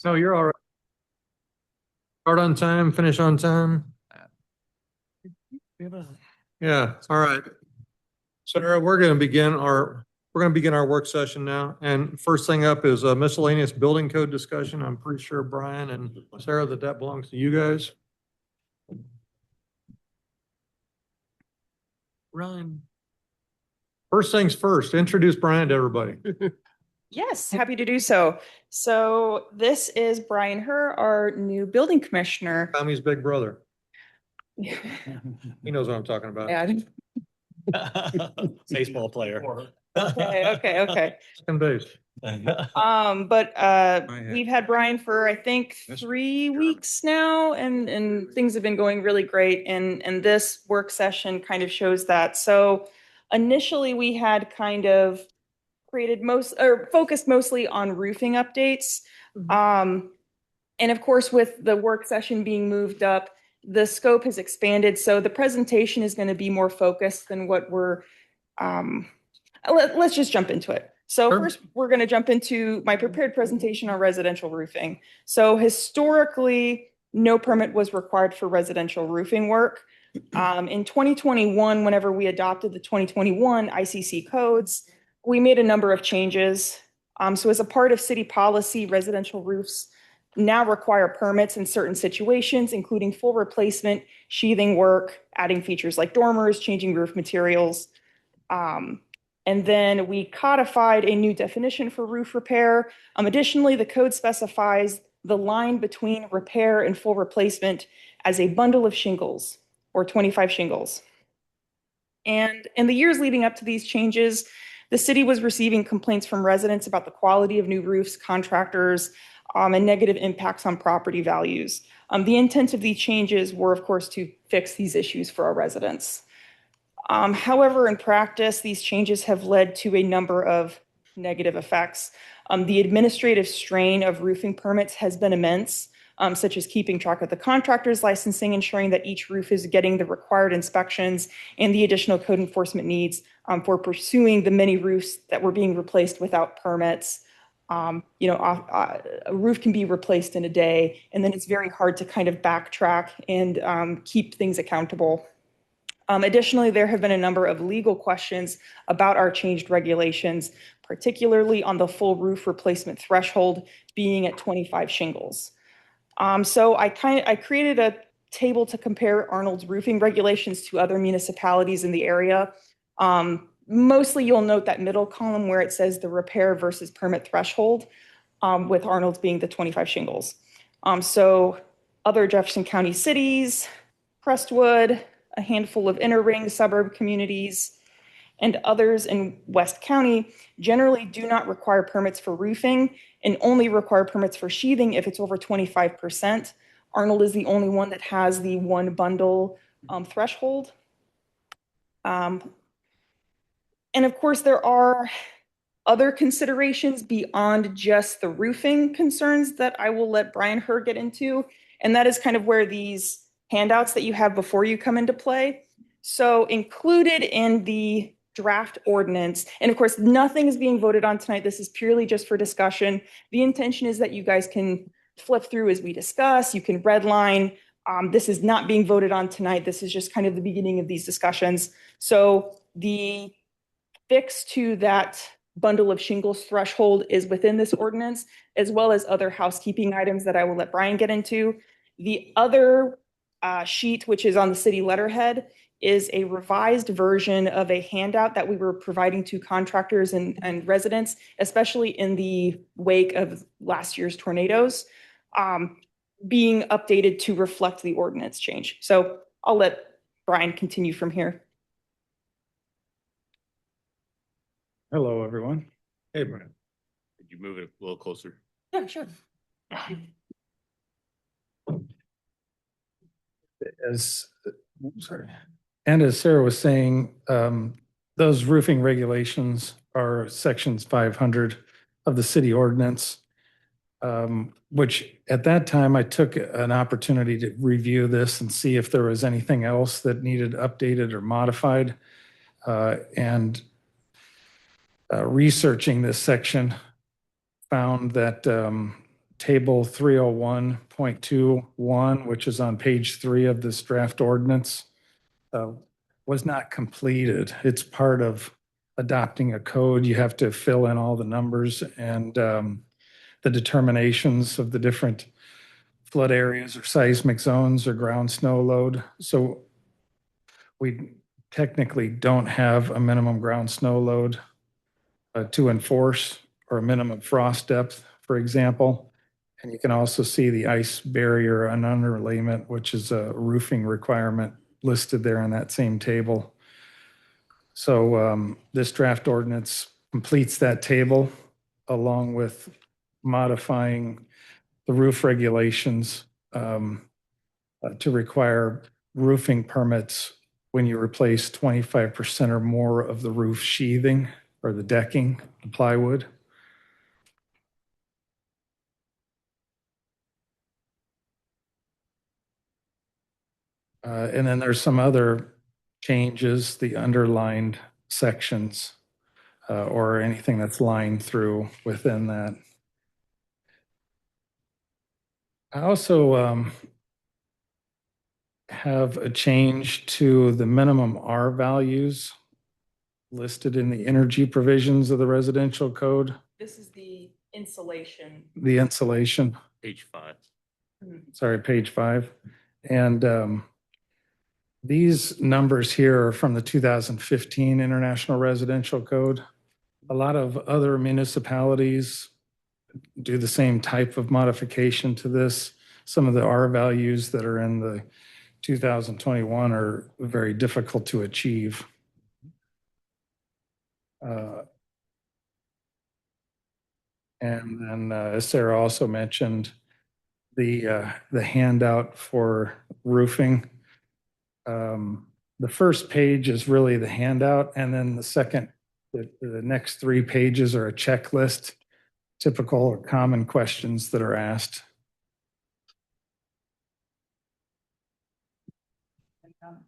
No, you're all right. Start on time, finish on time. Yeah, all right. So we're going to begin our work session now. And first thing up is a miscellaneous building code discussion. I'm pretty sure Brian and Sarah that belongs to you guys. Ryan. First things first, introduce Brian to everybody. Yes, happy to do so. So this is Brian Herr, our new building commissioner. Tommy's big brother. He knows what I'm talking about. Yeah. Baseball player. Okay. Second base. We've had Brian for I think 3 weeks now, and things have been going really great. And this work session kind of shows that. So initially we had kind of created most or focused mostly on roofing updates. And of course, with the work session being moved up, the scope has expanded. So the presentation is going to be more focused than what um, let's just jump into it. So Sure. first, we're going to jump into my prepared presentation on residential roofing. So historically, no permit was required for residential roofing work. In 2021, whenever we adopted the 2021 ICC codes, we made a number of changes. So as a part of city policy, residential roofs now require permits in certain situations, including full replacement, sheathing work, adding features like dormers, changing roof materials. And then we codified a new definition for roof repair. Additionally, the code specifies the line between repair and full replacement as a bundle of shingles or 25 shingles. And in the years leading up to these changes, the city was receiving complaints from residents about the quality of new roofs, contractors, and negative impacts on property values. The intent of these changes were, of course, to fix these issues for our residents. However, in practice, these changes have led to a number of negative effects. The administrative strain of roofing permits has been immense, such as keeping track of the contractor's licensing, ensuring that each roof is getting the required inspections and the additional code enforcement needs for pursuing the many roofs that were being replaced without permits. A roof can be replaced in a day, and then it's very hard to kind of backtrack and keep things accountable. Additionally, there have been a number of legal questions about our changed regulations, particularly on the full roof replacement threshold being at 25 shingles. So I created a table to compare Arnold's roofing regulations to other municipalities in the area. Mostly you'll note that middle column where it says the repair versus permit threshold, with Arnold's being the 25 shingles. So other Jefferson County cities, Crestwood, a handful of inner ring suburb communities, and others in West County generally do not require permits for roofing and only require permits for sheathing if it's over 25%. Arnold is the only one that has the one bundle threshold. And of course, there are other considerations beyond just the roofing concerns that I will let Brian Herr get into. And that is kind of where these handouts that you have before you come into play. So included in the draft ordinance, and of course, nothing is being voted on tonight. This is purely just for discussion. The intention is that you guys can flip through as we discuss. You can redline. This is not being voted on tonight. This is just kind of the beginning of these discussions. So the fix to that bundle of shingles threshold is within this ordinance, as well as other housekeeping items that I will let Brian get into. The other sheet, which is on the city letterhead, is a revised version of a handout that we were providing to contractors and residents, especially in the wake of last year's tornadoes, being updated to reflect the ordinance change. So I'll let Brian continue from here. Hello, everyone. Hey, Brian. Could you move it a little closer? Yeah, sure. As sorry, and as Sarah was saying, those roofing regulations are sections 500 of the city ordinance, which at that time I took an opportunity to review this and see if there was anything else that needed updated or modified. And researching this section found that table 301.21, which is on page 3 of this draft ordinance, was not completed. It's part of adopting a code. You have to fill in all the numbers and the determinations of the different flood areas or seismic zones or ground snow load. So we technically don't have a minimum ground snow load to enforce, or a minimum frost depth, for example. And you can also see the ice barrier and underlayment, which is a roofing requirement listed there in that same table. So this draft ordinance completes that table along with modifying the roof regulations to require roofing permits when you replace 25% or more of the roof sheathing or the decking, the plywood. And then there's some other changes, the underlined sections or anything that's lined through within that. I also have a change to the minimum R values listed in the energy provisions of the residential code, This is the insulation. the insulation, Page 5. sorry, page 5. And these numbers here are from the 2015 International Residential Code. A lot of other municipalities do the same type of modification to this. Some of the R values that are in the 2021 are very difficult to achieve. And then as Sarah also mentioned, the handout for roofing. The first page is really the handout, and then the next 3 pages are a checklist, typical or common questions that are asked.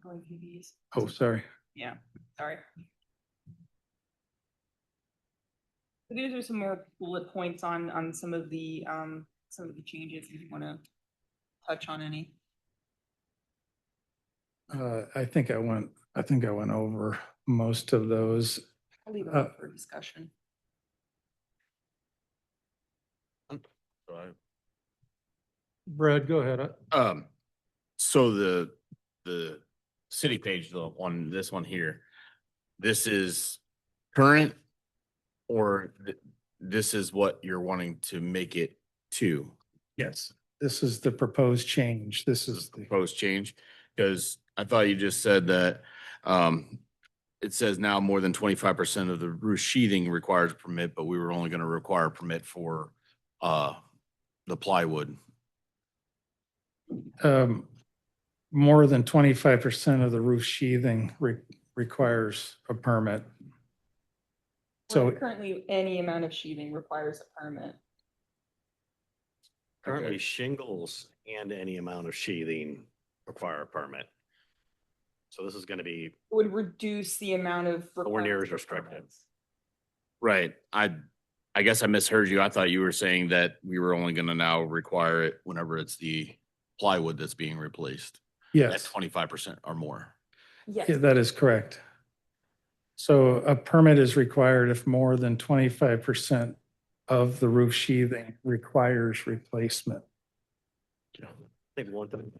Going through these. Oh, sorry. Yeah, sorry. So these are some more bullet points on some of the changes, if you want to touch on any. I think I went over most of those. I'll leave it up for discussion. So Brad, go ahead. So the city page, this one here, this is current, or this is what you're wanting to make it to? Yes. This is the proposed change. This is the Proposed change, because I thought you just said that it says now more than 25% of the roof sheathing requires a permit, but we were only going to require a permit for the plywood. More than 25% of the roof sheathing requires a permit. So So currently, any amount of sheathing requires a permit. Currently, shingles and any amount of sheathing require a permit. So this is going to be It would reduce the amount of. nowhere near as requirements for restrictive. permits. Right. I guess I misheard you. I thought you were saying that we were only going to now require it whenever it's the plywood that's being replaced at yes, 25% or more. Yes. yeah, that is correct. So a permit is required if more than 25% of the roof sheathing requires replacement. I think one thing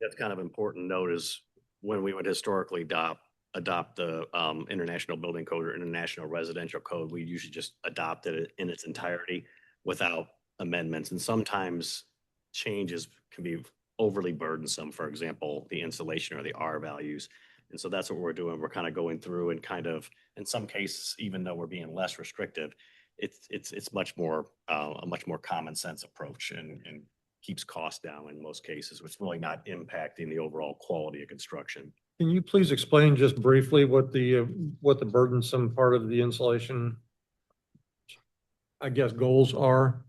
that's kind of important to note is when we would historically adopt the International Building Code or International Residential Code, we usually just adopted it in its entirety without amendments. And sometimes changes can be overly burdensome, for example, the insulation or the R values. And so that's what we're doing. We're kind of going through and kind of, in some cases, even though we're being less restrictive, it's much more a much more common sense approach and keeps costs down in most cases, which is really not impacting the overall quality of construction. Can you please explain just briefly what the burdensome part of the insulation, I guess, goals are?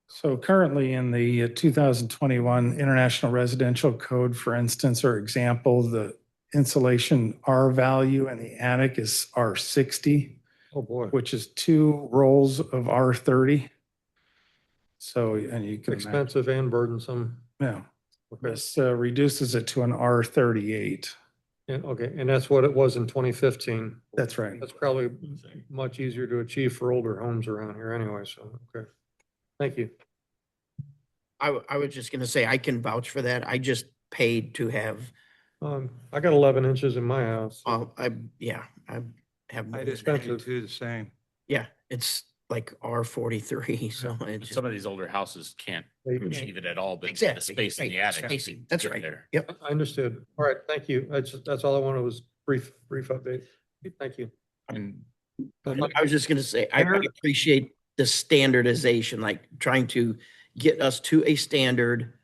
So currently in the 2021 International Residential Code, for instance, or example, the insulation R value in the attic is R60, Oh, boy. which is 2 rolls of R30. So, and you can imagine, Expensive and burdensome. yeah, Okay. this reduces it to an R38. And, okay, and that's what it was in 2015. That's right. That's probably much easier to achieve for older homes around here anyway, so, okay. Thank you. I was just gonna say, I can vouch for that. I just paid to have, I got 11 inches in my house. I have. more than that. Expensive. The same. Yeah, it's like R43, so But it's. some of these older houses can't They can- achieve it at all, but the Exactly, space in right, the attic. spacing, that's get right. there. Yep. I understood. All right, thank you. That's all I wanted was brief update. Thank you. And I was just gonna say, I appreciate the standardization, like trying to get us to a standard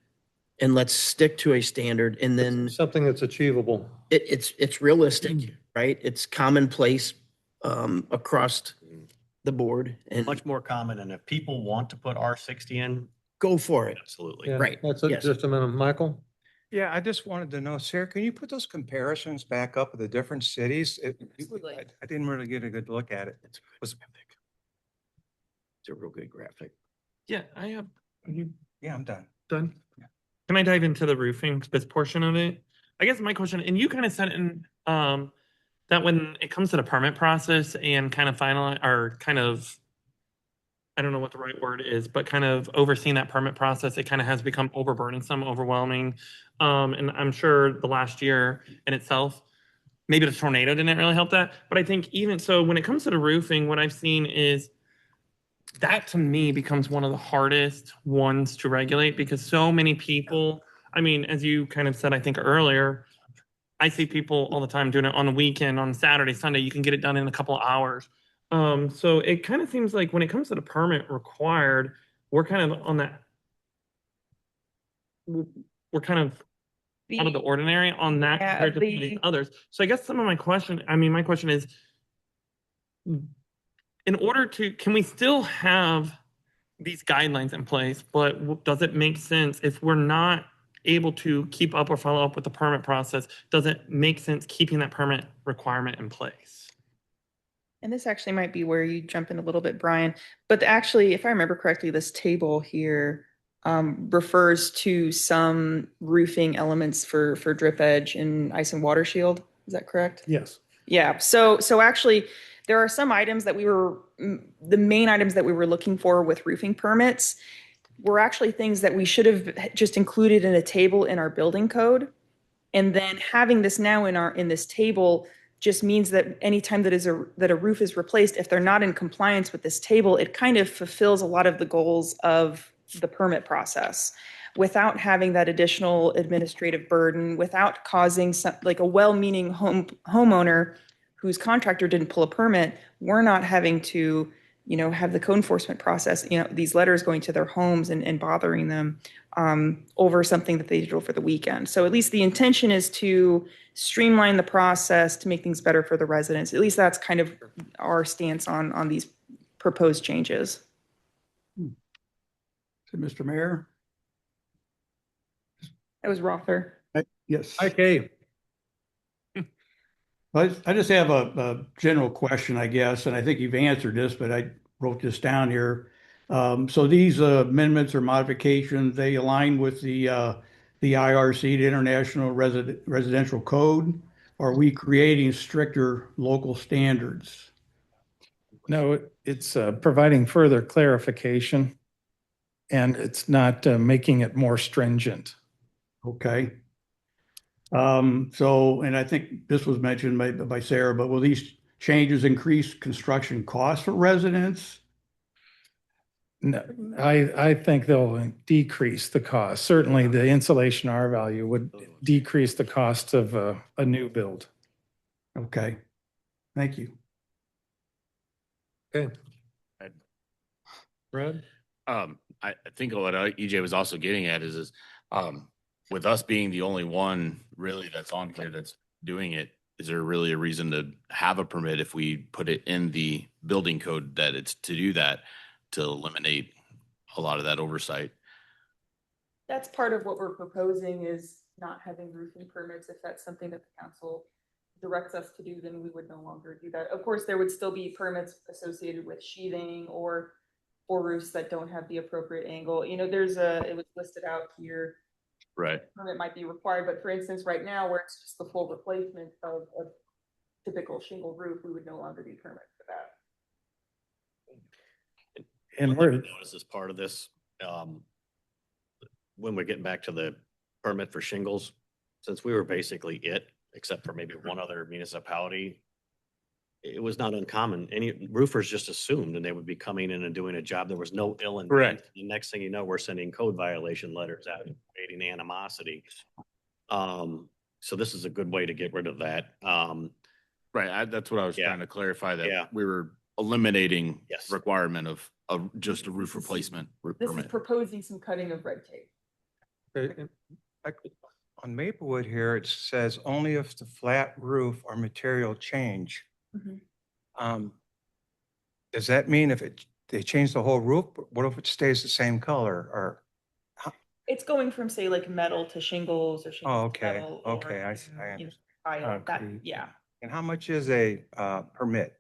and let's stick to a standard and then Something that's achievable. it's realistic, right? It's commonplace across the board and Much more common, and if people want to put R60 in, go for it. absolutely. Yeah, Right, That's it. yes. Just a minute. Michael? Yeah, I just wanted to know, Sarah, can you put those comparisons back up of the different cities? I didn't really get a good look at it. It's a real good graphic. Yeah, I have. Yeah, I'm done. Done? Can I dive into the roofing, this portion of it? I guess my question, and you kind of said in, that when it comes to the permit process and kind of final, or kind of, I don't know what the right word is, but kind of overseeing that permit process, it kind of has become overburdensome, overwhelming. And I'm sure the last year in itself, maybe the tornado didn't really help that. But I think even so, when it comes to the roofing, what I've seen is that to me becomes one of the hardest ones to regulate because so many people, I mean, as you kind of said, I think earlier, I see people all the time doing it on the weekend, on Saturday, Sunday, you can get it done in a couple of hours. So it kind of seems like when it comes to the permit required, we're kind of on that. We're kind of out of the ordinary on that Yeah, compared to some of these others. So I guess some of my question is, in order to, can we still have these guidelines in place, but does it make sense if we're not able to keep up or follow up with the permit process? Does it make sense keeping that permit requirement in place? And this actually might be where you jump in a little bit, Brian. But actually, if I remember correctly, this table here refers to some roofing elements for drip edge and ice and water shield. Is that correct? Yes. Yeah. So actually, there are some items that the main items that we were looking for with roofing permits were actually things that we should have just included in a table in our building code. And then having this now in this table just means that anytime that a roof is replaced, if they're not in compliance with this table, it kind of fulfills a lot of the goals of the permit process without having that additional administrative burden, without causing like a well-meaning homeowner whose contractor didn't pull a permit. We're not having to, have the code enforcement process, these letters going to their homes and bothering them over something that they did over the weekend. So at least the intention is to streamline the process to make things better for the residents. At least that's kind of our stance on these proposed changes. So, Mr. Mayor? That was Rother. Yes. Okay. I just have a general question, I guess, and I think you've answered this, but I wrote this down here. So these amendments or modifications, they align with the IRC, the International Residential Code? Or are we creating stricter local standards? No, it's providing further clarification and it's not making it more stringent. Okay. So, and I think this was mentioned by Sarah, but will these changes increase construction costs for residents? No, I think they'll decrease the cost. Certainly the insulation R value would decrease the cost of a new build. Okay. Thank you. Okay. Brad? I think what EJ was also getting at is with us being the only one really that's on here that's doing it, is there really a reason to have a permit if we put it in the building code that it's to do that, to eliminate a lot of that oversight? That's part of what we're proposing is not having roofing permits. If that's something that the council directs us to do, then we would no longer do that. Of course, there would still be permits associated with sheathing or or roofs that don't have the appropriate angle. You know, it was listed out here. Right. Permit might be required, but for instance, right now where it's just the full replacement of a typical shingle roof, we would no longer be permitted for that. And One thing we're, I noticed as part of this, when we're getting back to the permit for shingles, since we were basically it, except for maybe one other municipality, it was not uncommon. Any roofers just assumed and they would be coming in and doing a job. There was no ill intent. Correct. The next thing you know, we're sending code violation letters out and creating animosity. So this is a good way to get rid of that. Right, that's what I was Yeah. trying to clarify, Yeah. that we were eliminating Yes. requirement of just a roof replacement This is permit. proposing some cutting of red tape. Okay, and On Maplewood here, it says only if the flat roof or material change. Mhm. Does that mean if they change the whole roof, what if it stays the same color or? It's going from, say, like metal to shingles or Oh, shingles to okay, metal. or, okay, I see, I you know, understand. tile, that, Concrete. yeah. And how much is a permit?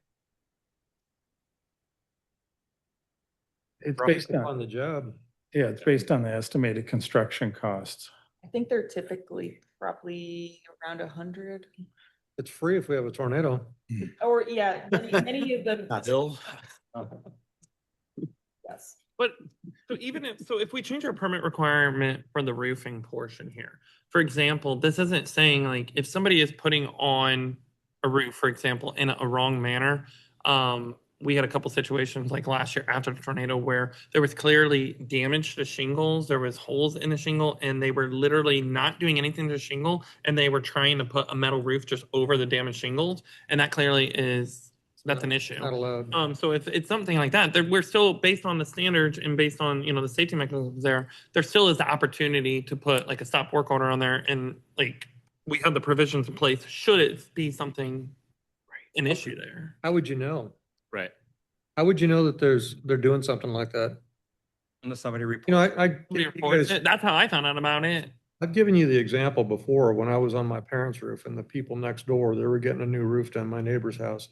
it's roughly based on, on the job. yeah, it's based on the estimated construction costs. I think they're typically probably around 100. It's free if we have a tornado. Or, yeah, any of them. Bill? Yes. But so if we change our permit requirement for the roofing portion here, for example, this isn't saying like if somebody is putting on a roof, for example, in a wrong manner. We had a couple situations like last year after the tornado where there was clearly damage to shingles, there was holes in the shingle, and they were literally not doing anything to shingle, and they were trying to put a metal roof just over the damaged shingles, and that clearly that's an issue. Not allowed. So if it's something like that, we're still based on the standards and based on, the safety mechanisms there still is the opportunity to put like a stop work order on there and like we have the provisions in place. Should it be something, an issue there? How would you know? Right. How would you know that they're doing something like that? Unless somebody reports. You know, Somebody reports it. That's how I found out about it. I've given you the example before when I was on my parents' roof and the people next door, they were getting a new roof done, my neighbor's house.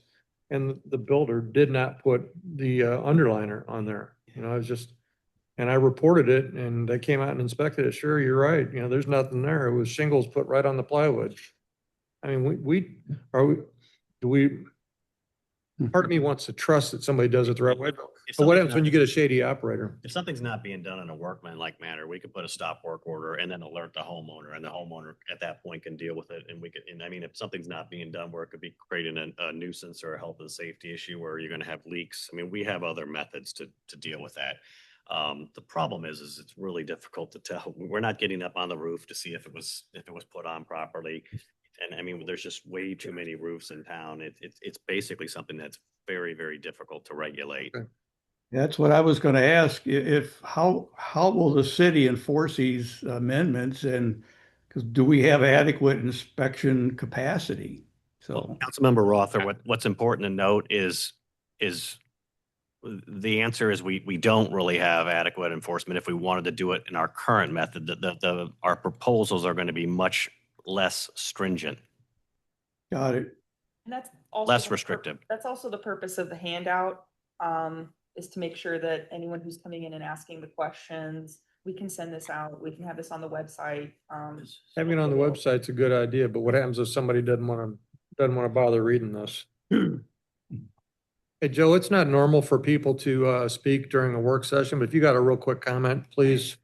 And the builder did not put the underliner on there. I was just, and I reported it and they came out and inspected it. Sure, you're right. There's nothing there. It was shingles put right on the plywood. I mean, part of me wants to trust that somebody does it the right way. If But what something's happens when not- you get a shady operator? If something's not being done in a workmanlike manner, we could put a stop work order and then alert the homeowner, and the homeowner at that point can deal with it. And if something's not being done where it could be creating a nuisance or a health and safety issue where you're gonna have leaks, we have other methods to deal with that. The problem is it's really difficult to tell. We're not getting up on the roof to see if it was put on properly. And there's just way too many roofs in town. It's basically something that's very, very difficult to regulate. Okay. That's what I was going to ask. How will the city enforce these amendments, and because do we have adequate inspection capacity? Well, So, Councilmember Rother, what's important to note is the answer is we don't really have adequate enforcement if we wanted to do it in our current method. Our proposals are going to be much less stringent. got it. And that's also Less the pur- restrictive. That's also the purpose of the handout, is to make sure that anyone who's coming in and asking the questions, we can send this out, we can have this on the website. Having it on the website's a good idea, but what happens if somebody doesn't want to bother reading this? Hey, Joe, it's not normal for people to speak during a work session, but if you got a real quick comment, please.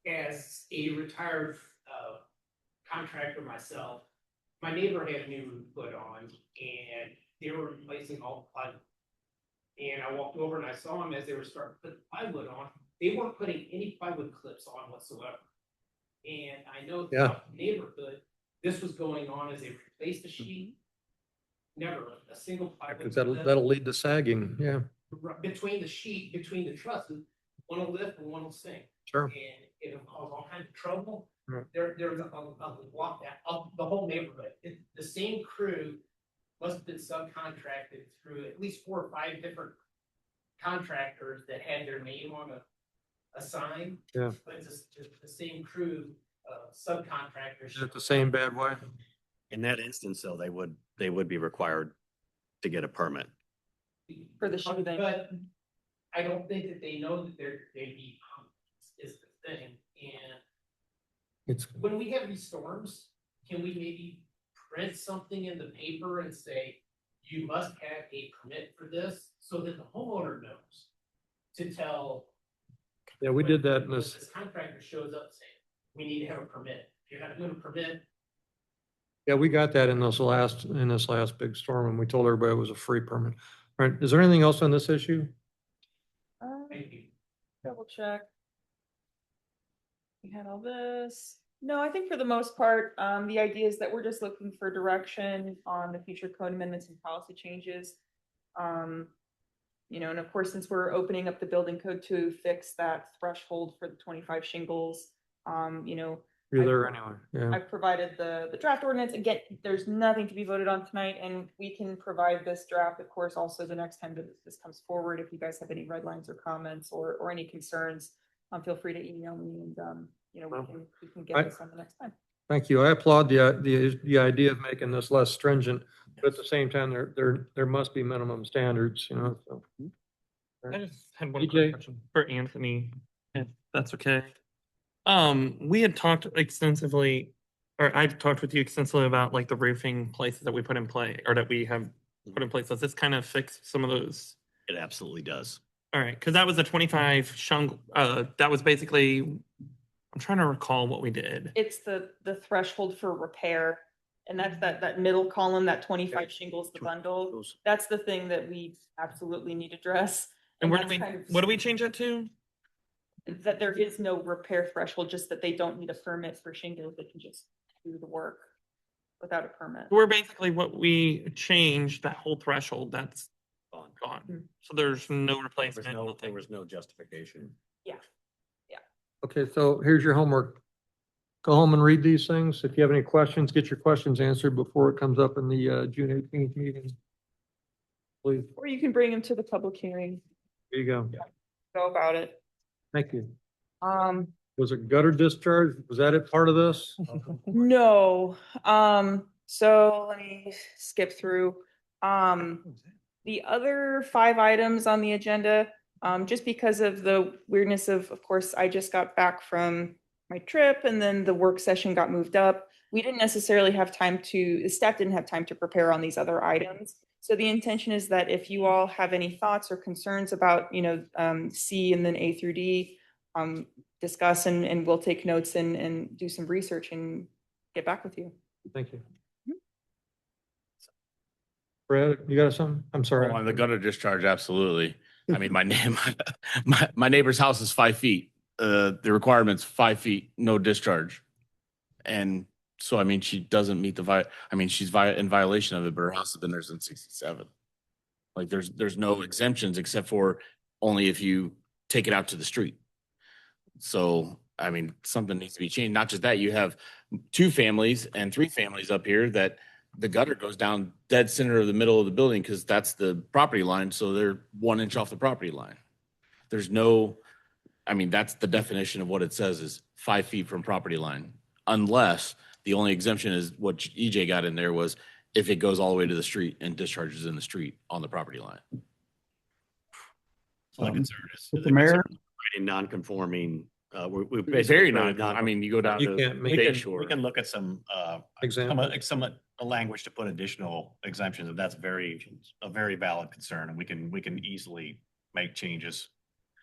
As a retired contractor myself, my neighbor had a new roof put on and they were replacing all the plywood. And I walked over and I saw them as they were starting to put the plywood on. They weren't putting any plywood clips on whatsoever. And I know throughout the neighborhood, this was going on as they replaced the sheet. Never a single plywood. Because clip. that'll lead to sagging, yeah, Between the sheet, between the trusses, one will lift and one will sink. sure. And it'll cause all kinds of trouble. Right. There's a block that up the whole neighborhood. The same crew must have been subcontracted through at least 4 or 5 different contractors that had their name on a sign. Yeah. But it's just the same crew, subcontractors. Is it the same bad way? In that instance, though, they would be required to get a permit. For the shooting. But I don't think that they know that they'd be, is the thing. And It's, when we have these storms, can we maybe print something in the paper and say, you must have a permit for this, so that the homeowner knows to tell. yeah, we did that in when this, contractor shows up saying, we need to have a permit. If you're not doing a permit, yeah, we got that in this last big storm, and we told everybody it was a free permit. All right, is there anything else on this issue? maybe. Double check. We had all this. No, I think for the most part, the idea is that we're just looking for direction on the future code amendments and policy changes. You know, and of course, since we're opening up the building code to fix that threshold for the 25 shingles, you know, You're there anyway, yeah. I've provided the draft ordinance. Again, there's nothing to be voted on tonight, and we can provide this draft, of course, also the next time that this comes forward. If you guys have any red lines or comments or any concerns, feel free to email me, and you know, we can get this on the next time. Thank you. I applaud the idea of making this less stringent, but at the same time, there must be minimum standards, you know, so. I just had one EJ? quick question for Anthony, if that's okay. We had talked extensively, or I've talked with you extensively about like the roofing places that we put in play, or that we have put in place. Does this kind of fix some of those? It absolutely does. All right, because that was a 25 shung, that was basically, I'm trying to recall what we did. It's the threshold for repair, and that's that middle column, that 25 shingles, the bundle. That's the thing that we absolutely need to address. And where do that's we, kind of- what do we change that to? That there is no repair threshold, just that they don't need a permit for shingles, they can just do the work without a permit. We're basically what we changed, that whole threshold, that's Gone. gone. Hmm. So there's no There was replacement, no, there nothing. was no justification. Okay, so here's your homework. Go home and read these things. If you have any questions, get your questions answered before it comes up in the June 18th meeting. Please, Or you can bring them to the public hearing, there you go. go about it. Thank you. Um, Was it gutter discharge? Was that it part of this? no, so let me skip through. The other 5 items on the agenda, just because of the weirdness of course, I just got back from my trip and then the work session got moved up. We didn't necessarily have time the staff didn't have time to prepare on these other items. So the intention is that if you all have any thoughts or concerns about, you know, C and then A through D, discuss and we'll take notes and do some research and get back with you. Thank you. Brad, you got something? I'm sorry. On the gutter discharge, absolutely. I mean, my neighbor's house is 5 feet. The requirement's 5 feet, no discharge. And so, I mean, she doesn't meet she's in violation of it, but her house has been there since 67. Like there's no exemptions except for only if you take it out to the street. So, I mean, something needs to be changed. Not just that, you have 2 families and 3 families up here that the gutter goes down dead center of the middle of the building because that's the property line. So they're 1 inch off the property line. There's no, I mean, that's the definition of what it says is 5 feet from property line. Unless the only exemption is what EJ got in there was if it goes all the way to the street and discharges in the street on the property line. My concern is. Mr. Mayor? Non-conforming, we It's basically. very created non, I mean, you go down You to can't make We Bay can, Shore. we can look at some Example. a language to put additional exemptions, and that's a very valid concern, and we can easily make changes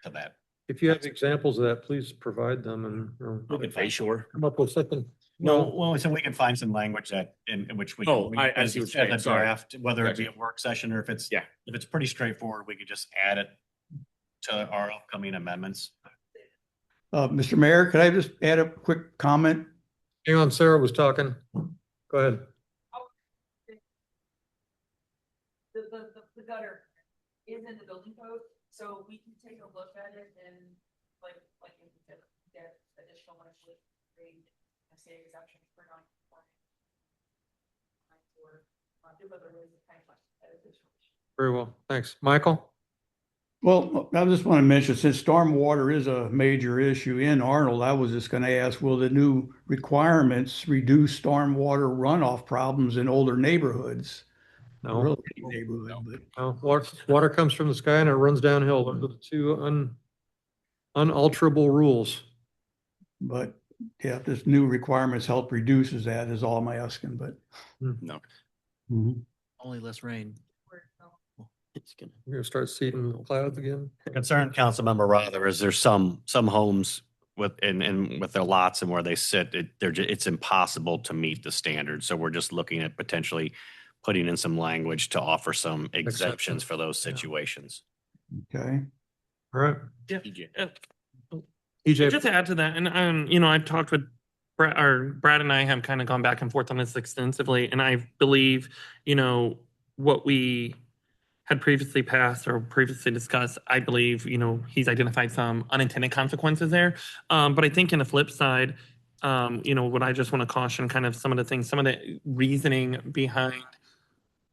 to that. If you have examples of that, please provide them and Look at Bay Shore. come up with something. No, well, so we can find some language that in which we. Oh, we- I as see what as you're a saying. Sorry. draft, whether it be Gotcha. a work session or if it's. Yeah. If it's pretty straightforward, we could just add it to our upcoming amendments. Mr. Mayor, could I just add a quick comment? Hang on, Sarah was talking. Go ahead. The gutter is in the building code, so we can take a look at it and like get additional language, say exemptions for non-conforming. Or do other ways of kind of edit this. Very well. Thanks. Michael? Well, I just want to mention, since stormwater is a major issue in Arnold, I was just going to ask, will the new requirements reduce stormwater runoff problems in older neighborhoods? No, Real pretty neighborhood, but no, water comes from the sky and it runs downhill. Those are the two unalterable rules. But yeah, if this new requirements help reduces that is all I'm asking, but. No. Only less rain. It's gonna. We're gonna start seeing the clouds again. The concern, Councilmember Rother, is there's some homes with, and with their lots and where they sit, it's impossible to meet the standards. So we're just looking at potentially putting in some language to offer some exemptions for those Yeah. situations. Okay. All right. Yeah. EJ, Just to add to that, and I've talked with Brad and I have kind of gone back and forth on this extensively, and I believe, what we had previously passed or previously discussed, I believe, he's identified some unintended consequences there. But I think in the flip side, what I just want to caution kind of some of the reasoning behind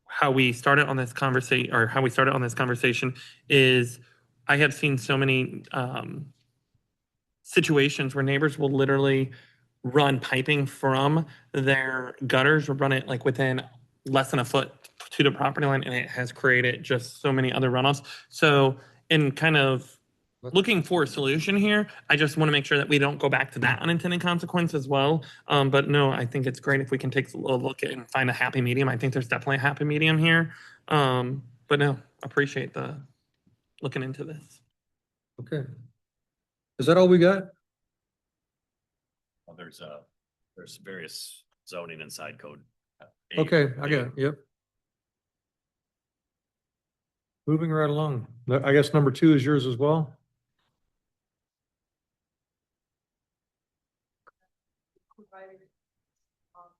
how we started on this conversation is I have seen so many situations where neighbors will literally run piping from their gutters or run it like within less than a foot to the property line, and it has created just so many other runoffs. So in kind of looking for a solution here, I just want to make sure that we don't go back to that unintended consequence as well. But no, I think it's great if we can take a look at and find a happy medium. I think there's definitely a happy medium here. But no, appreciate the looking into this. okay. Is that all we got? Well, there's various zoning and side code. Okay, I got it. Yep. Moving right along. I guess number 2 is yours as well?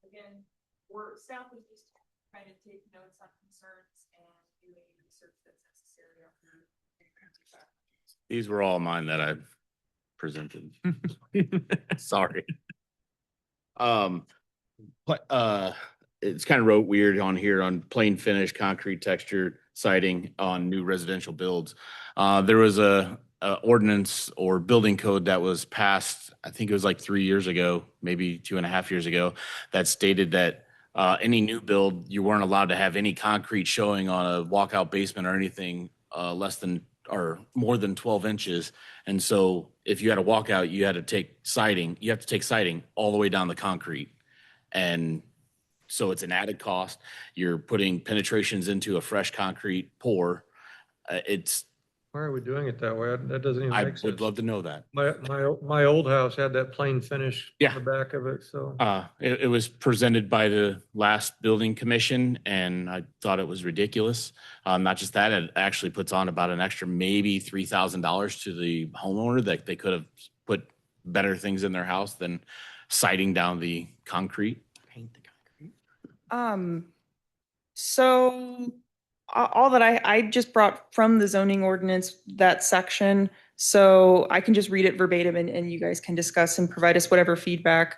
Again, staff was just trying to take notes on concerns and do any research that's necessary after. These were all mine that I've presented. Sorry. It's kind of wrote weird on here on plain finish, concrete texture siding on new residential builds. There was a ordinance or building code that was passed, I think it was like 3 years ago, maybe 2.5 years ago, that stated that any new build, you weren't allowed to have any concrete showing on a walkout basement or anything less than or more than 12 inches. And so if you had a walkout, you had to take siding, you have to take siding all the way down the concrete. And so it's an added cost. You're putting penetrations into a fresh concrete pour. Why are we doing it that way? That doesn't even I make sense. would love to know that. My old house had that plain finish Yeah. on the back of it, so. It was presented by the last building commission and I thought it was ridiculous. Not just that, it actually puts on about an extra maybe $3,000 to the homeowner that they could have put better things in their house than siding down the concrete. Paint the concrete. So all that I just brought from the zoning ordinance, that section, so I can just read it verbatim and you guys can discuss and provide us whatever feedback.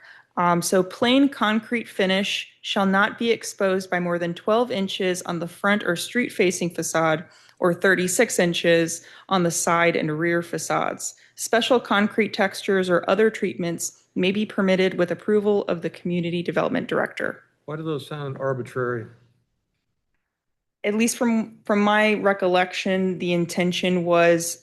So plain concrete finish shall not be exposed by more than 12 inches on the front or street facing facade or 36 inches on the side and rear facades. Special concrete textures or other treatments may be permitted with approval of the community development director. Why do those sound arbitrary? At least from my recollection, the intention was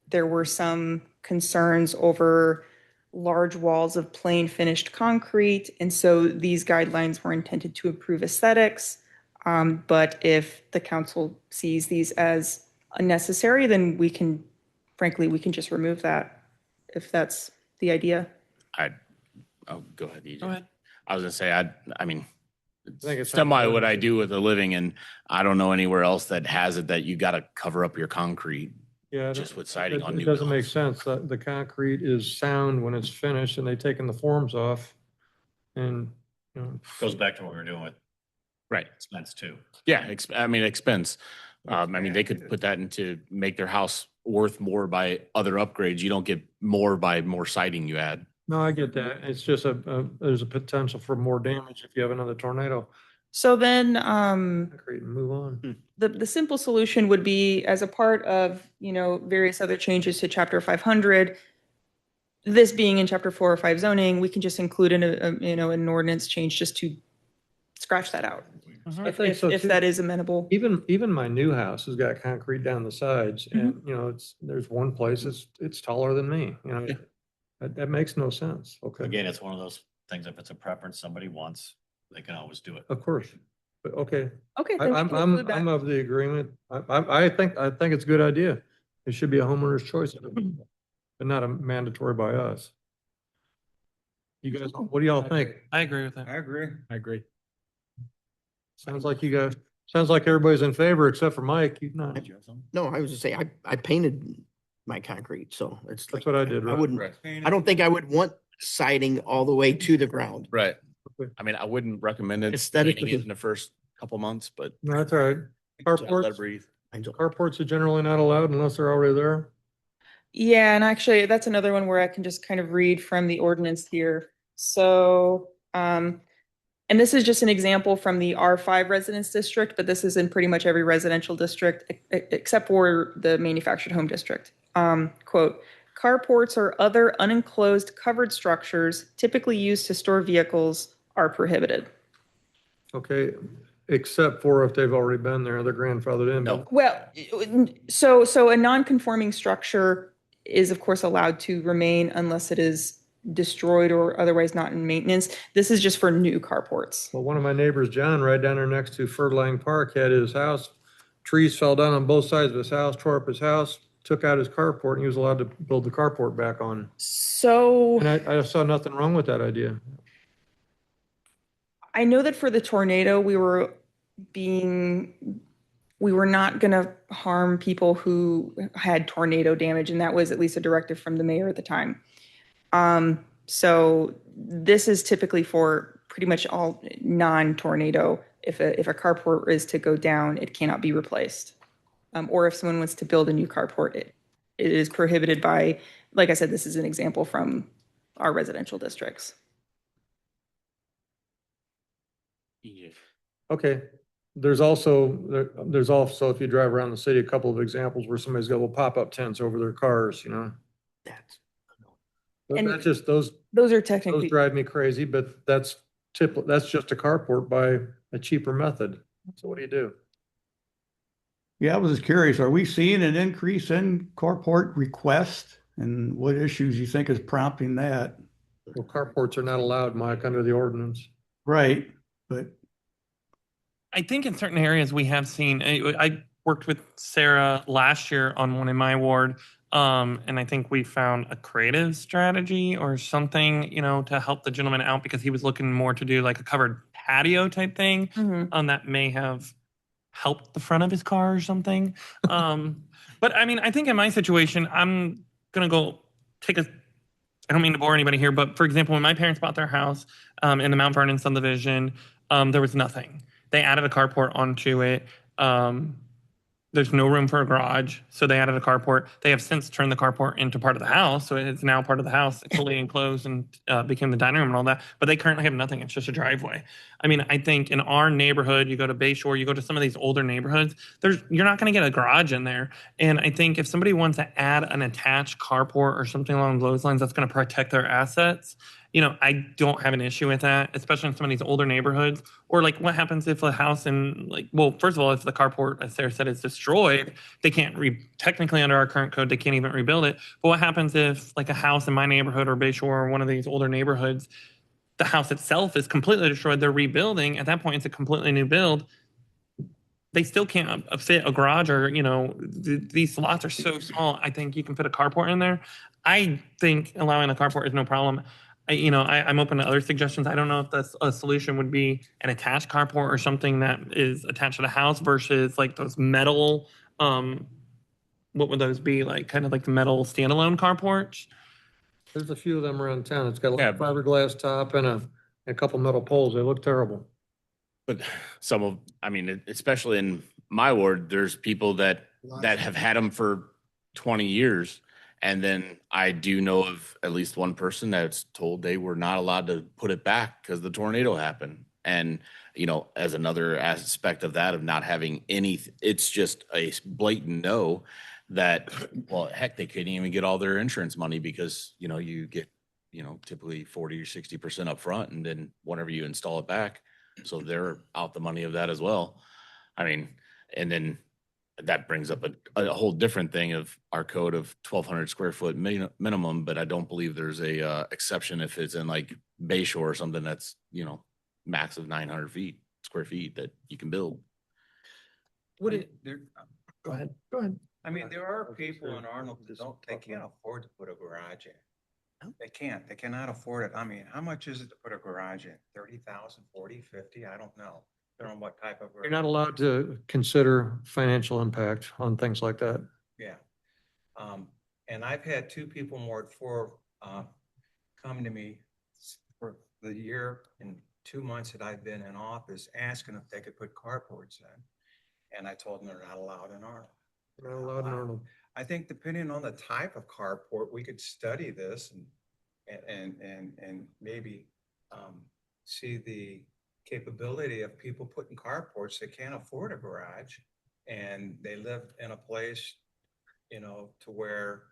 there were some concerns over large walls of plain finished concrete. And so these guidelines were intended to improve aesthetics. But if the council sees these as unnecessary, then we can just remove that if that's the idea. Oh, go ahead, EJ. Go ahead. I was gonna say, I mean, think it's semi what I something- do with a living and I don't know anywhere else that has it that you gotta cover up your concrete Yeah. just with siding on It new doesn't make builds. sense. The concrete is sound when it's finished and they've taken the forms off. And, Goes back to what we were doing with Right. expense too. Yeah, expense. I mean, they could put that into make their house worth more by other upgrades. You don't get more by more siding you add. no, I get that. It's just there's a potential for more damage if you have another tornado. So then Concrete and move on. the simple solution would be as a part of, various other changes to chapter 500, this being in chapter 4 or 5 zoning, we can just include an ordinance change just to scratch that out. I think so if too. that is amenable. Even my new house has got concrete down the sides Mm-hmm. and, you know, there's one place it's taller than me, you know. That makes no sense. Okay. Again, it's one of those things, if it's a preference somebody wants, they can always do it. Of course. But okay. Okay. then we I'm, can I'm, include that. I'm of the agreement. I think it's a good idea. It should be a homeowner's choice, but not a mandatory by us. You guys, what do y'all think? I agree with that. I agree. I agree. Sounds like everybody's in favor except for Mike. He's not. Did you have something? No, I was just saying, I painted my concrete, so it's like, That's what I did. I right? wouldn't, I don't think I would want siding all the way to the ground. Right. Okay. I mean, I wouldn't recommend it Aesthetically. painting it in the first couple months, but No, that's all right. let it Carports, breathe. carports are generally not allowed unless they're already there. Yeah, and actually, that's another one where I can just kind of read from the ordinance here. So, and this is just an example from the R5 residence district, but this is in pretty much every residential district except for the manufactured home district. Quote, carports or other unenclosed covered structures typically used to store vehicles are prohibited. Okay, except for if they've already been there, they're grandfathered in. No. Well, so a non-conforming structure is of course allowed to remain unless it is destroyed or otherwise not in maintenance. This is just for new carports. Well, one of my neighbors, John, right down there next to Ferdlang Park, had his house. Trees fell down on both sides of his house, tore up his house, took out his carport, and he was allowed to build the carport back on. So And I saw nothing wrong with that idea. I know that for the tornado, we were not going to harm people who had tornado damage, and that was at least a directive from the mayor at the time. So this is typically for pretty much all non-tornado. If a carport is to go down, it cannot be replaced. Or if someone wants to build a new carport, it is prohibited by, like I said, this is an example from our residential districts. Okay, there's also, if you drive around the city, a couple of examples where somebody's got little pop-up tents over their cars, you know? That's, But And that's just, those are technically, drive me crazy, but that's just a carport by a cheaper method. So what do you do? Yeah, I was just curious, are we seeing an increase in carport requests? And what issues you think is prompting that? Well, carports are not allowed, Mike, under the ordinance. Right, but I think in certain areas we have seen, I worked with Sarah last year on one in my ward. And I think we found a creative strategy or something, to help the gentleman out because he was looking more to do like a covered patio type thing. That may have helped the front of his car or something. But I mean, I think in my situation, I'm going to go I don't mean to bore anybody here, but for example, when my parents bought their house in the Mount Vernon subdivision, there was nothing. They added a carport onto it. There's no room for a garage, so they added a carport. They have since turned the carport into part of the house, so it's now part of the house, fully enclosed and became the dining room and all that. But they currently have nothing. It's just a driveway. I mean, I think in our neighborhood, you go to Bayshore, you go to some of these older neighborhoods, you're not going to get a garage in there. And I think if somebody wants to add an attached carport or something along those lines, that's going to protect their assets. I don't have an issue with that, especially in some of these older neighborhoods. Or like, what happens if a house first of all, if the carport, as Sarah said, is destroyed, they can't technically under our current code, they can't even rebuild it. But what happens if like a house in my neighborhood or Bayshore or one of these older neighborhoods, the house itself is completely destroyed, they're rebuilding. At that point, it's a completely new build. They still can't fit a garage or, these lots are so small. I think you can fit a carport in there. I think allowing a carport is no problem. I'm open to other suggestions. I don't know if a solution would be an attached carport or something that is attached to the house versus like those metal, what would those be? Like kind of like the metal standalone carports? There's a few of them around town. It's got a fiberglass top and a couple metal poles. They look terrible. But especially in my ward, there's people that have had them for 20 years. And then I do know of at least one person that's told they were not allowed to put it back because the tornado happened. And, as another aspect of that, of not having it's just a blatant no that, well, heck, they couldn't even get all their insurance money because, you get, typically 40 or 60% up front. And then whenever you install it back, So they're out the money of that as well. I mean, and then that brings up a whole different thing of our code of 1,200 square foot minimum, but I don't believe there's a exception if it's in like Bay Shore or something that's, max of 900 square feet that you can build. Would it, Go ahead. go ahead. I mean, there are people in Arnold that they can't afford to put a garage in. They can't, they cannot afford it. I mean, how much is it to put a garage in? 30,000, 40, 50? I don't know. Depending on what type of. You're not allowed to consider financial impact on things like that. Yeah. And I've had two people in Ward 4 come to me for the year and 2 months that I've been in office asking if they could put carports in. And I told them they're not allowed in Arnold. You're not allowed in Arnold. I think depending on the type of carport, we could study this and maybe see the capability of people putting carports that can't afford a garage and they live in a place, to where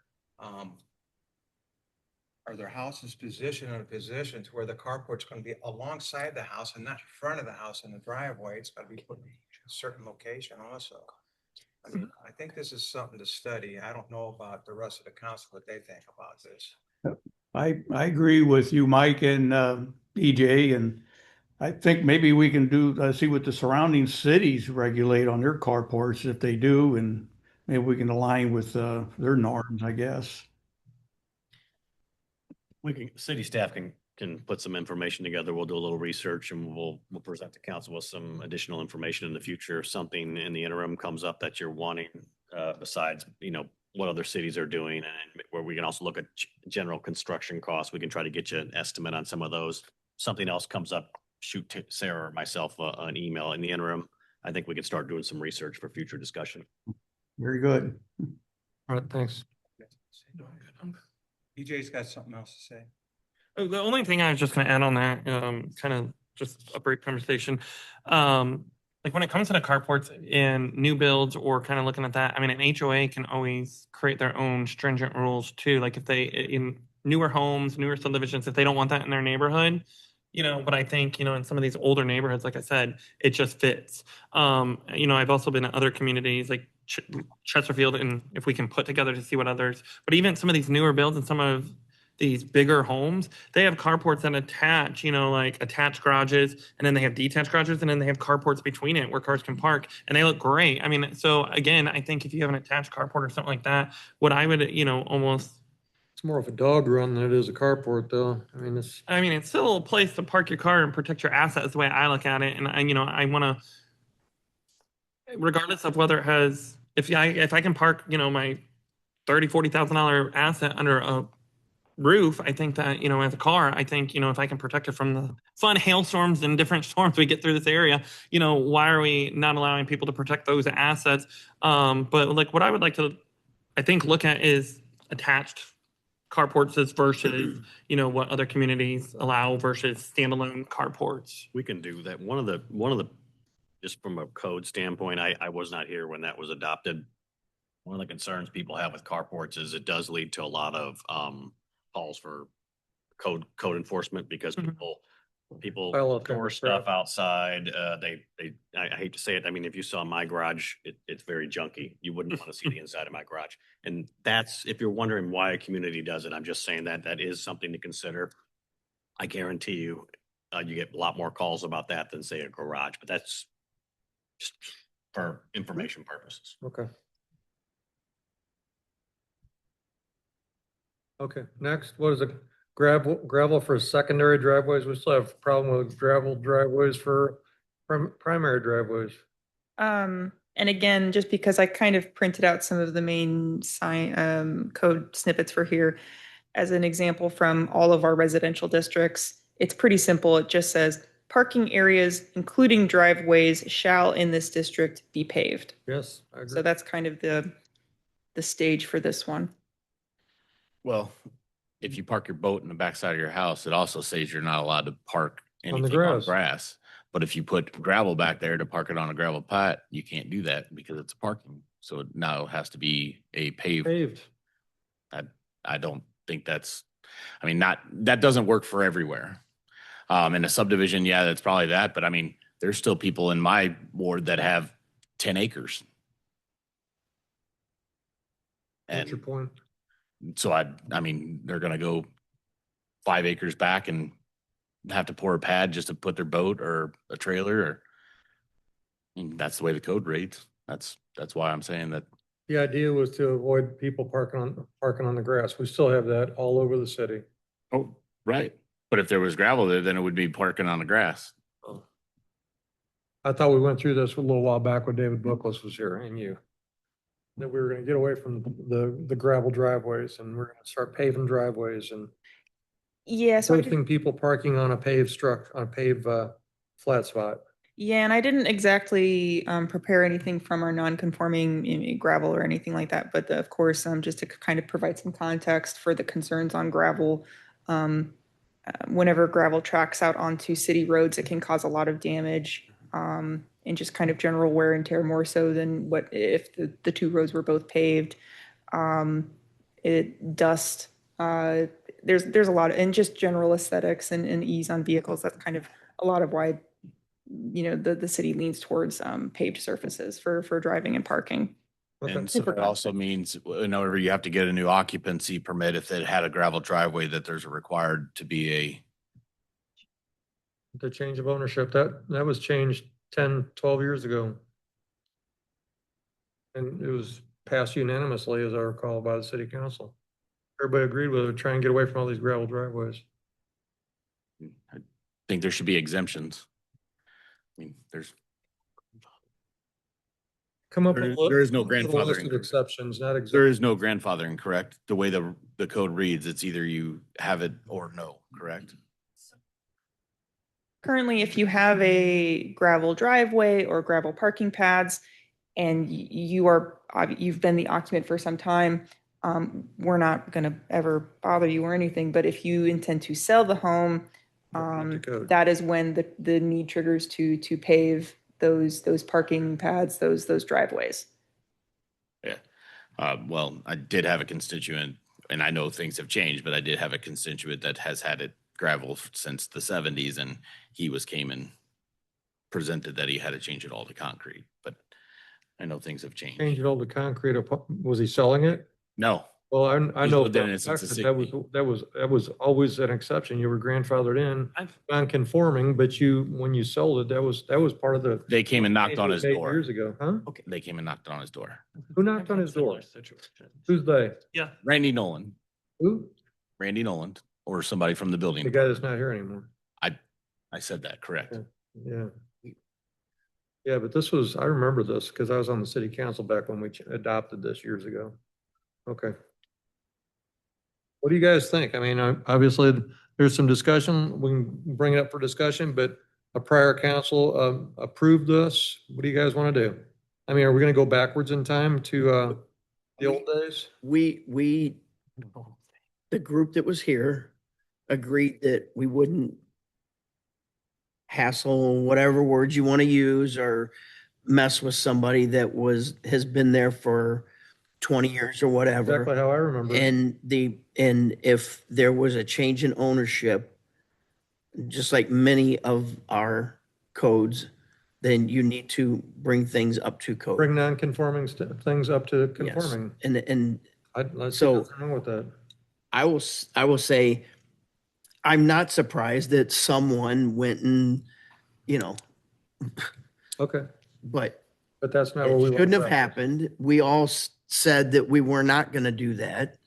or their house is positioned in a position to where the carport's going to be alongside the house and not in front of the house in the driveway. It's got to be put in a certain location also. I mean, I think this is something to study. I don't know about the rest of the council, what they think about this. I agree with you, Mike and EJ, and I think maybe we can see what the surrounding cities regulate on their carports if they do, and maybe we can align with their norms, I guess. City staff can put some information together. We'll do a little research and we'll present to council with some additional information in the future. If something in the interim comes up that you're wanting, besides, what other cities are doing, and where we can also look at general construction costs. We can try to get you an estimate on some of those. Something else comes up, shoot to Sarah or myself an email in the interim. I think we can start doing some research for future discussion. Very good. All right, thanks. EJ's got something else to say. Oh, the only thing I was just going to add on that, kind of just a brief conversation. Like when it comes to the carports in new builds or kind of looking at that, I mean, an HOA can always create their own stringent rules too. Like if they, in newer homes, newer subdivisions, if they don't want that in their neighborhood, but I think, in some of these older neighborhoods, like I said, it just fits. I've also been in other communities like Chesterfield, and if we can put together to see what others, but even some of these newer builds and some of these bigger homes, they have carports that attach, like attached garages, and then they have detached garages, and then they have carports between it where cars can park, and they look great. I mean, so again, I think if you have an attached carport or something like that, what I would, almost. It's more of a dog run than it is a carport, though. I mean, it's still a place to park your car and protect your assets the way I look at it. And I want to, regardless of whether it has, if I can park, my $30,000-$40,000 asset under a roof, I think that, as a car, I think, if I can protect it from the fun hailstorms and different storms we get through this area, why are we not allowing people to protect those assets? But like what I would like to, I think, look at is attached carports versus, what other communities allow versus standalone carports. We can do that. One of the, just from a code standpoint, I was not here when that was adopted. One of the concerns people have with carports is it does lead to a lot of calls for code enforcement because people store stuff outside. I hate to say it. I mean, if you saw my garage, it's very junky. You wouldn't want to see the inside of my garage. And that's, if you're wondering why a community does it, I'm just saying that is something to consider. I guarantee you, you get a lot more calls about that than say a garage, but that's just for information purposes. Okay. Okay, next, what is it? Gravel for secondary driveways? We still have a problem with gravel driveways for primary driveways. And again, just because I kind of printed out some of the main code snippets for here, as an example from all of our residential districts, it's pretty simple. It just says parking areas, including driveways, shall in this district be paved. Yes, I agree. So that's kind of the stage for this one. Well, if you park your boat in the backside of your house, it also says you're not allowed to park anything on grass. But if you put gravel back there to park it on a gravel plat, you can't do that because it's a parking. So it now has to be a paved. I don't think that doesn't work for everywhere. In a subdivision, yeah, that's probably that, but I mean, there's still people in my ward that have 10 acres. What's your And point? so I mean, they're gonna go 5 acres back and have to pour a pad just to put their boat or a trailer or, I mean, that's the way the code reads. That's why I'm saying that. The idea was to avoid people parking on the grass. We still have that all over the city. Oh, right. But if there was gravel there, then it would be parking on the grass. I thought we went through this a little while back when David Bookless was here and you. That we were gonna get away from the gravel driveways and we're gonna start paving driveways and Yeah, so I did- forcing people parking on a paved flat spot. yeah, and I didn't exactly prepare anything from our non-conforming gravel or anything like that, but of course, just to kind of provide some context for the concerns on gravel. Whenever gravel tracks out onto city roads, it can cause a lot of damage and just kind of general wear and tear, more so than what if the two roads were both paved. Dust. There's a lot of, and just general aesthetics and ease on vehicles. That's kind of a lot of why the city leans towards paved surfaces for driving and parking. And so it also means whenever you have to get a new occupancy permit, if it had a gravel driveway, that there's required to be The change of ownership, that was changed 10, 12 years ago. And it was passed unanimously, as I recall, by the city council. Everybody agreed with it, try and get away from all these gravel driveways. I think there should be exemptions. I mean, Come up There- with a there is no list grandfathering. of exceptions, not there exemptions. is no grandfathering, correct? The way the code reads, it's either you have it or no, correct? Currently, if you have a gravel driveway or gravel parking pads and you've been the occupant for some time, we're not going to ever bother you or anything. But if you intend to sell the home, that is when the need triggers to pave those parking pads, those driveways. Yeah. Well, I did have a constituent, and I know things have changed, but I did have a constituent that has had it gravel since the 70s, and he came and presented that he had to change it all to concrete, but I know things have changed. Change it all to concrete, was he selling it? No, Well, I He's know lived in for a it since the fact that 60s. that was always an exception. You were grandfathered in, non-conforming, but when you sold it, that was part of the. they came and knocked on his 8 door. years ago, huh? Okay, they came and knocked on his door. Who knocked on his door? Who's they? Yeah. Randy Nolan, Who? Randy Nolan, or somebody from the building. The guy that's not here anymore. I said that, correct? Yeah. Yeah, but I remember this because I was on the city council back when we adopted this years ago. Okay. What do you guys think? I mean, obviously, there's some discussion. We can bring it up for discussion, but a prior council approved this. What do you guys want to do? I mean, are we going to go backwards in time to the old days? We, the group that was here agreed that we wouldn't hassle, whatever words you want to use, or mess with somebody that has been there for 20 years or whatever. Exactly how I remember. it. And if there was a change in ownership, just like many of our codes, then you need to bring things up to code. Bring non-conforming things up to Yes. conforming. And Let's see So- what's wrong with that. I will say, I'm not surprised that someone went and, Okay, but but that's not what we. it want shouldn't to have practice. happened. We all said that we were not going to do that.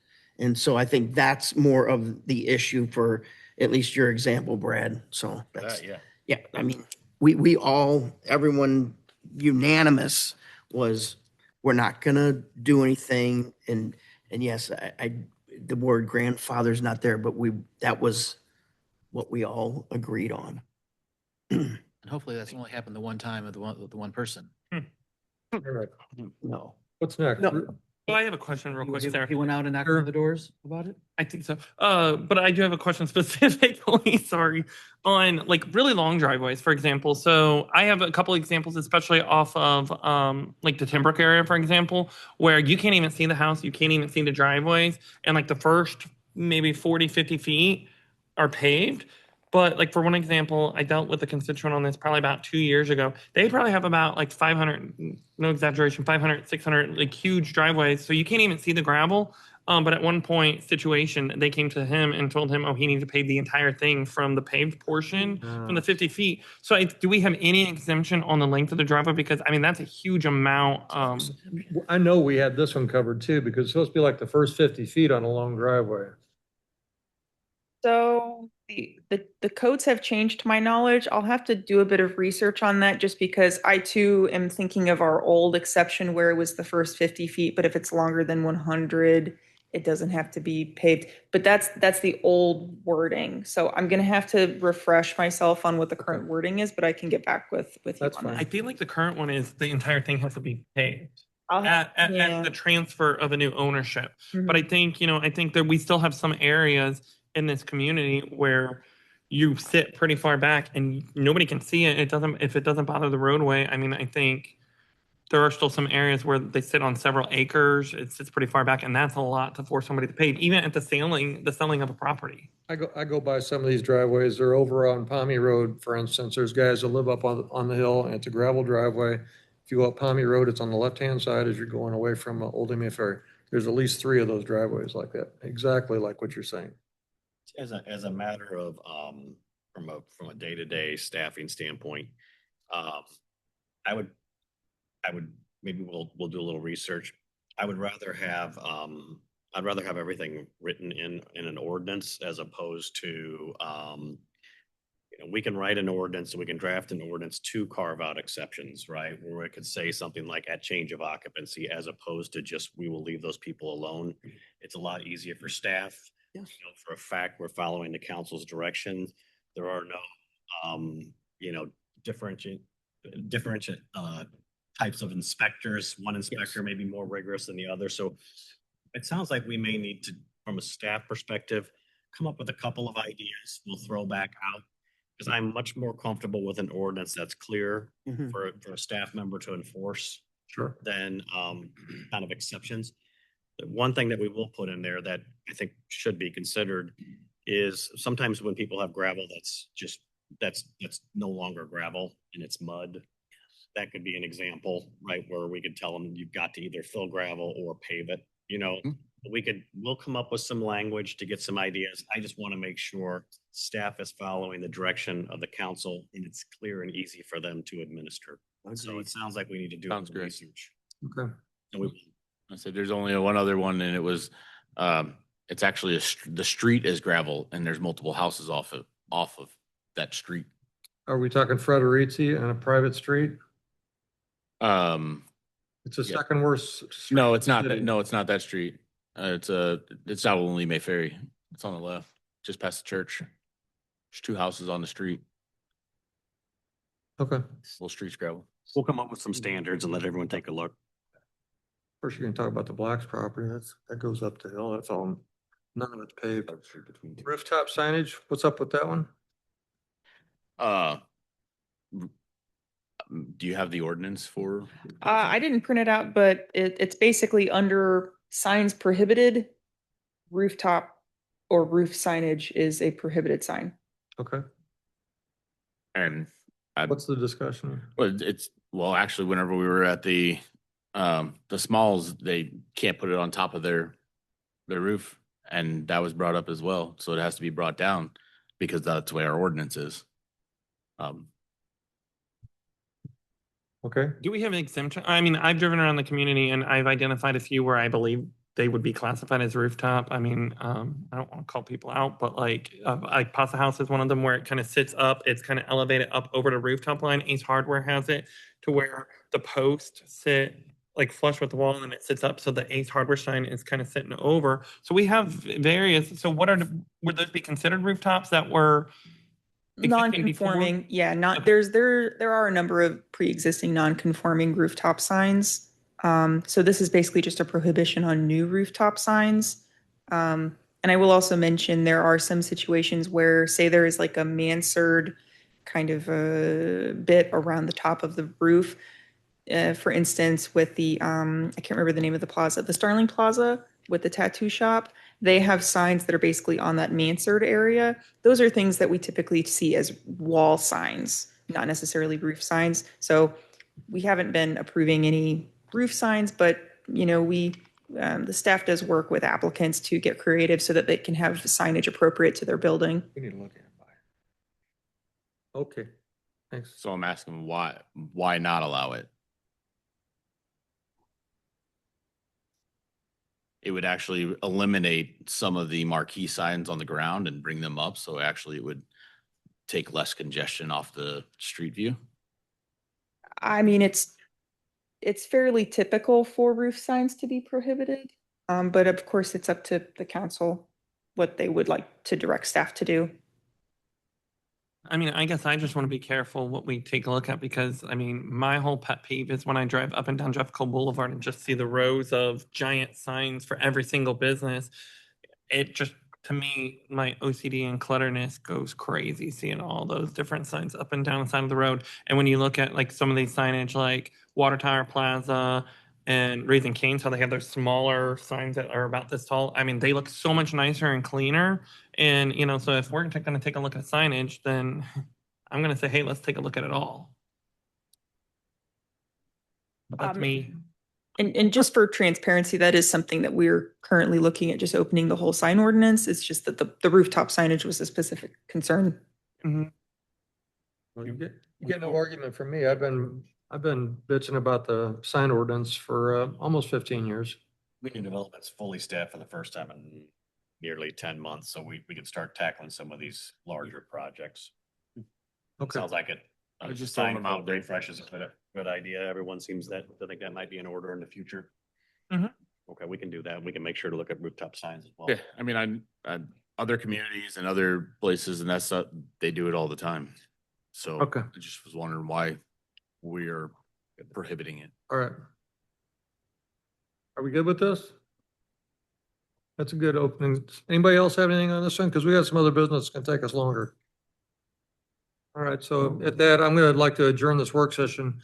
And so I think that's more of the issue for at least your example, Brad. So that's, yeah, I mean, we all, everyone unanimous was, we're not going to do anything. And yes, the word grandfather's not there, but that was what we all agreed on. And hopefully that's only happened the one time with the one person. All right. No. What's next? No. Well, I have a question real quick, Sarah. He went out and knocked Sure. on the doors about it? I think so. But I do have a question specifically, sorry, on like really long driveways, for example. So I have a couple examples, especially off of like the Timbrook area, for example, where you can't even see the house, you can't even see the driveways, and like the first maybe 40, 50 feet are paved. But like for one example, I dealt with a constituent on this probably about 2 years ago. They probably have about like 500, no exaggeration, 500, 600, like huge driveways. So you can't even see the gravel. But at one point situation, they came to him and told him, oh, he needs to pave the entire thing from the paved portion from the 50 feet. So do we have any exemption on the length of the driveway? Because I mean, that's a huge amount. I know we had this one covered too, because it's supposed to be like the first 50 feet on a long driveway. So the codes have changed to my knowledge. I'll have to do a bit of research on that just because I too am thinking of our old exception where it was the first 50 feet, but if it's longer than 100, it doesn't have to be paved. But that's the old wording. So I'm gonna have to refresh myself on what the current wording is, but I can get back with you That's on fine. I that. feel like the current one is the entire thing has to be paved. Yeah. At the transfer of a new ownership. Mhm. But I think, I think that we still have some areas in this community where you sit pretty far back and nobody can see it. If it doesn't bother the roadway, I mean, I think there are still some areas where they sit on several acres. It sits pretty far back, and that's a lot to force somebody to pave, even at the selling of a property. I go by some of these driveways. They're over on Palmy Road, for instance. There's guys that live up on the hill, and it's a gravel driveway. If you go up Palmy Road, it's on the left-hand side as you're going away from Old Mayfair. There's at least 3 of those driveways like that, exactly like what you're saying. As a matter of, from a day-to-day staffing standpoint, I would, maybe we'll do a little research. I'd rather have everything written in an ordinance as opposed to, we can write an ordinance and we can draft an ordinance to carve out exceptions, right? Where it could say something like at change of occupancy, as opposed to just, we will leave those people alone. It's a lot easier for staff. Yes. For a fact, we're following the council's direction. There are no, differentiate types of inspectors. One inspector may be more rigorous than the other. So it sounds like we may need to, from a staff perspective, come up with a couple of ideas we'll throw back out. Because I'm much more comfortable with an ordinance that's clear Mhm. for a staff member to enforce Sure. than kind of exceptions. The one thing that we will put in there that I think should be considered is sometimes when people have gravel that's no longer gravel and it's mud. That could be an example, right, where we could tell them you've got to either fill gravel or pave it, we'll come up with some language to get some ideas. I just want to make sure staff is following the direction of the council and it's clear and easy for them to administer. So it sounds like we need to do Sounds some great. research. Okay. And we, I said, there's only one other one and it was, it's actually the street is gravel and there's multiple houses off of that street. Are we talking Frederici and a private street? It's the Yeah. second worst. street No, in it's the not city. that. No, it's not that street. It's out on Lee May Ferry. It's on the left, just past the church. There's 2 houses on the street. Okay. Little streets gravel. we'll come up with some standards and let everyone take a look. First, you're gonna talk about the Blacks property. That goes up the hill. That's all. None of it's paved. Rooftop signage, what's up with that one? Do you have the ordinance for? I didn't print it out, but it's basically under signs prohibited. Rooftop or roof signage is a prohibited sign. Okay. And What's the discussion? well, actually, whenever we were at the Smalls, they can't put it on top of their roof, and that was brought up as well. So it has to be brought down because that's the way our ordinance is. Okay. Do we have an exemption? I mean, I've driven around the community and I've identified a few where I believe they would be classified as rooftop. I mean, I don't want to call people out, but like Pasa House is one of them where it kind of sits up. It's kind of elevated up over the rooftop line. Ace Hardware has it to where the posts sit like flush with the wall and it sits up. So the Ace Hardware sign is kind of sitting over. So we have various. So would those be considered rooftops that were existing before? Non-conforming, yeah, there are a number of pre-existing non-conforming rooftop signs. So this is basically just a prohibition on new rooftop signs. And I will also mention there are some situations where, say there is like a mansard kind of a bit around the top of the roof. For instance, with the, I can't remember the name of the plaza, the Starling Plaza with the tattoo shop. They have signs that are basically on that mansard area. Those are things that we typically see as wall signs, not necessarily roof signs. So we haven't been approving any roof signs, but the staff does work with applicants to get creative so that they can have signage appropriate to their building. We need to look at it. Okay, thanks. So I'm asking why not allow it? It would actually eliminate some of the marquee signs on the ground and bring them up, so actually it would take less congestion off the street view. I mean, it's fairly typical for roof signs to be prohibited. But of course, it's up to the council what they would like to direct staff to do. I mean, I guess I just want to be careful what we take a look at because, I mean, my whole pet peeve is when I drive up and down Jeffco Boulevard and just see the rows of giant signs for every single business. It just, to me, my OCD and clutterness goes crazy seeing all those different signs up and down the side of the road. And when you look at like some of these signage like Water Tower Plaza and Raising Cane's, how they have their smaller signs that are about this tall. I mean, they look so much nicer and cleaner. And, so if we're going to take a look at signage, then I'm going to say, hey, let's take a look at it all. But that's me. And just for transparency, that is something that we're currently looking at, just opening the whole sign ordinance. It's just that the rooftop signage was a specific concern. Well, you get no argument from me. I've been bitching about the sign ordinance for almost 15 years. We can develop it's fully staffed for the first time in nearly 10 months, so we can start tackling some of these larger projects. Okay. Sounds like it. I was just throwing them out. Refresh is a good idea. Everyone seems to think that might be in order in the future. Mhm. Okay, we can do that. We can make sure to look at rooftop signs as well. Yeah, I mean, I other communities and other places and they do it all the time. So Okay. I just was wondering why we are prohibiting it. All right. Are we good with this? That's a good opening. Anybody else have anything on this one? Because we got some other business that's gonna take us longer. All right, so at that, I'm gonna like to adjourn this work session.